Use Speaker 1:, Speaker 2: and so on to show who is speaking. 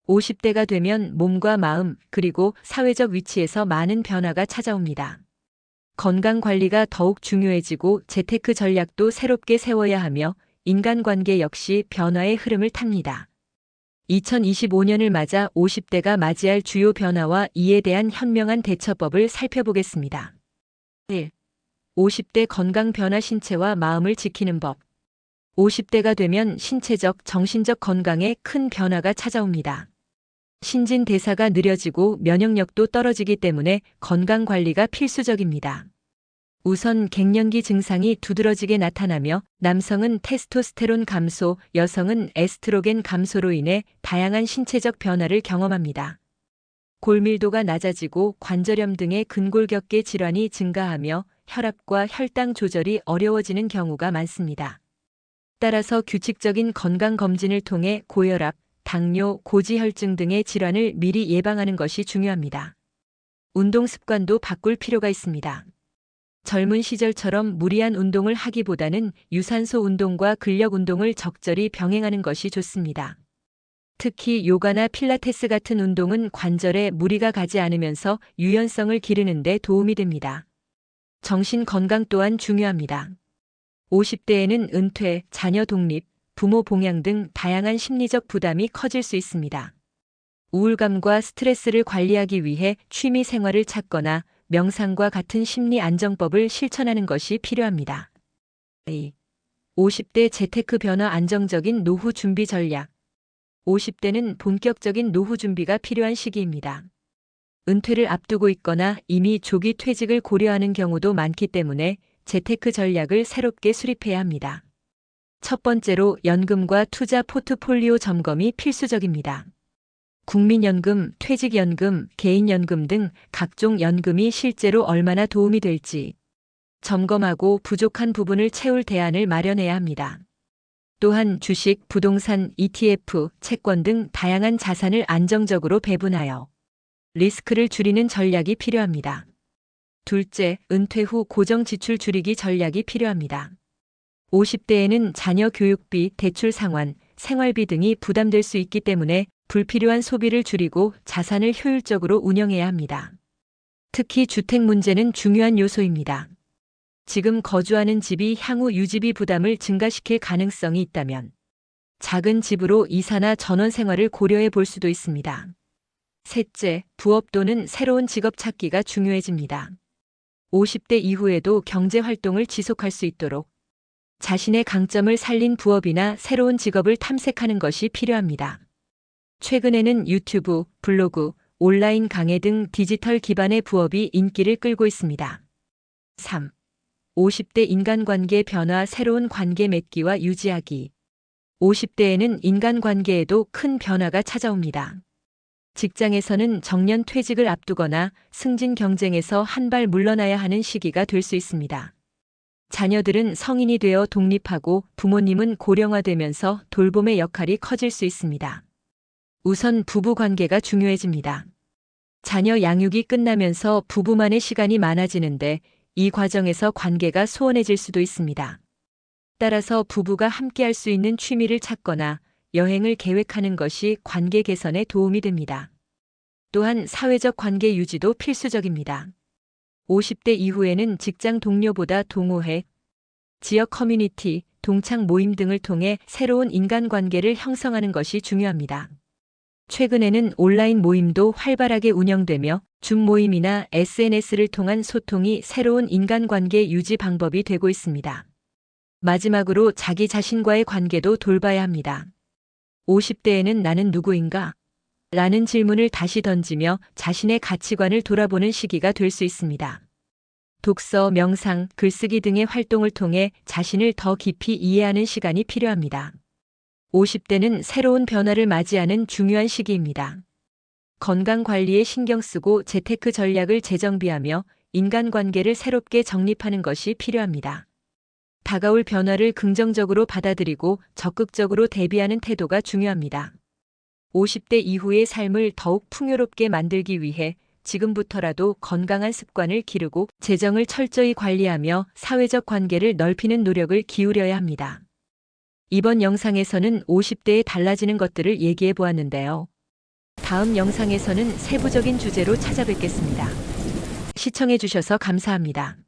Speaker 1: 50대가 되면 몸과 마음, 그리고 사회적 위치에서 많은 변화가 찾아옵니다. 건강 관리가 더욱 중요해지고 재테크 전략도 새롭게 세워야 하며 인간관계 역시 변화의 흐름을 탑니다. 2025년을 맞아 50대가 맞이할 주요 변화와 이에 대한 현명한 대처법을 살펴보겠습니다. 1. 50대 건강 변화 신체와 마음을 지키는 법. 50대가 되면 신체적, 정신적 건강에 큰 변화가 찾아옵니다. 신진대사가 느려지고 면역력도 떨어지기 때문에 건강 관리가 필수적입니다. 우선 갱년기 증상이 두드러지게 나타나며 남성은 테스토스테론 감소, 여성은 에스트로겐 감소로 인해 다양한 신체적 변화를 경험합니다. 골밀도가 낮아지고 관절염 등의 근골격계 질환이 증가하며 혈압과 혈당 조절이 어려워지는 경우가 많습니다. 따라서 규칙적인 건강검진을 통해 고혈압, 당뇨, 고지혈증 등의 질환을 미리 예방하는 것이 중요합니다. 운동 습관도 바꿀 필요가 있습니다. 젊은 시절처럼 무리한 운동을 하기보다는 유산소 운동과 근력 운동을 적절히 병행하는 것이 좋습니다. 특히 요가나 필라테스 같은 운동은 관절에 무리가 가지 않으면서 유연성을 기르는 데 도움이 됩니다. 정신 건강 또한 중요합니다. 50대에는 은퇴, 자녀 독립, 부모 봉양 등 다양한 심리적 부담이 커질 수 있습니다. 우울감과 스트레스를 관리하기 위해 취미 생활을 찾거나 명상과 같은 심리 안정법을 실천하는 것이 필요합니다. 2. 50대 재테크 변화 안정적인 노후 준비 전략. 50대는 본격적인 노후 준비가 필요한 시기입니다. 은퇴를 앞두고 있거나 이미 조기 퇴직을 고려하는 경우도 많기 때문에 재테크 전략을 새롭게 수립해야 합니다. 첫 번째로 연금과 투자 포트폴리오 점검이 필수적입니다. 국민연금, 퇴직연금, 개인연금 등 각종 연금이 실제로 얼마나 도움이 될지 점검하고 부족한 부분을 채울 대안을 마련해야 합니다. 또한 주식, 부동산, ETF, 채권 등 다양한 자산을 안정적으로 배분하여 리스크를 줄이는 전략이 필요합니다. 둘째, 은퇴 후 고정 지출 줄이기 전략이 필요합니다. 50대에는 자녀 교육비, 대출 상환, 생활비 등이 부담될 수 있기 때문에 불필요한 소비를 줄이고 자산을 효율적으로 운영해야 합니다. 특히 주택 문제는 중요한 요소입니다. 지금 거주하는 집이 향후 유지비 부담을 증가시킬 가능성이 있다면 작은 집으로 이사나 전원 생활을 고려해 볼 수도 있습니다. 셋째, 부업 또는 새로운 직업 찾기가 중요해집니다. 50대 이후에도 경제 활동을 지속할 수 있도록 자신의 강점을 살린 부업이나 새로운 직업을 탐색하는 것이 필요합니다. 최근에는 유튜브, 블로그, 온라인 강의 등 디지털 기반의 부업이 인기를 끌고 있습니다. 3. 50대 인간관계 변화 새로운 관계 맺기와 유지하기. 50대에는 인간관계에도 큰 변화가 찾아옵니다. 직장에서는 정년 퇴직을 앞두거나 승진 경쟁에서 한 발 물러나야 하는 시기가 될 수 있습니다. 자녀들은 성인이 되어 독립하고 부모님은 고령화되면서 돌봄의 역할이 커질 수 있습니다. 우선 부부 관계가 중요해집니다. 자녀 양육이 끝나면서 부부만의 시간이 많아지는데 이 과정에서 관계가 소원해질 수도 있습니다. 따라서 부부가 함께 할 수 있는 취미를 찾거나 여행을 계획하는 것이 관계 개선에 도움이 됩니다. 또한 사회적 관계 유지도 필수적입니다. 50대 이후에는 직장 동료보다 동호회, 지역 커뮤니티, 동창 모임 등을 통해 새로운 인간관계를 형성하는 것이 중요합니다. 최근에는 온라인 모임도 활발하게 운영되며 줌 모임이나 SNS를 통한 소통이 새로운 인간관계 유지 방법이 되고 있습니다. 마지막으로 자기 자신과의 관계도 돌봐야 합니다. 50대에는 나는 누구인가? 라는 질문을 다시 던지며 자신의 가치관을 돌아보는 시기가 될 수 있습니다. 독서, 명상, 글쓰기 등의 활동을 통해 자신을 더 깊이 이해하는 시간이 필요합니다. 50대는 새로운 변화를 맞이하는 중요한 시기입니다. 건강 관리에 신경 쓰고 재테크 전략을 재정비하며 인간관계를 새롭게 정립하는 것이 필요합니다. 다가올 변화를 긍정적으로 받아들이고 적극적으로 대비하는 태도가 중요합니다. 50대 이후의 삶을 더욱 풍요롭게 만들기 위해 지금부터라도 건강한 습관을 기르고 재정을 철저히 관리하며 사회적 관계를 넓히는 노력을 기울여야 합니다. 이번 영상에서는 50대에 달라지는 것들을 얘기해 보았는데요. 다음 영상에서는 세부적인 주제로 찾아뵙겠습니다. 시청해주셔서 감사합니다.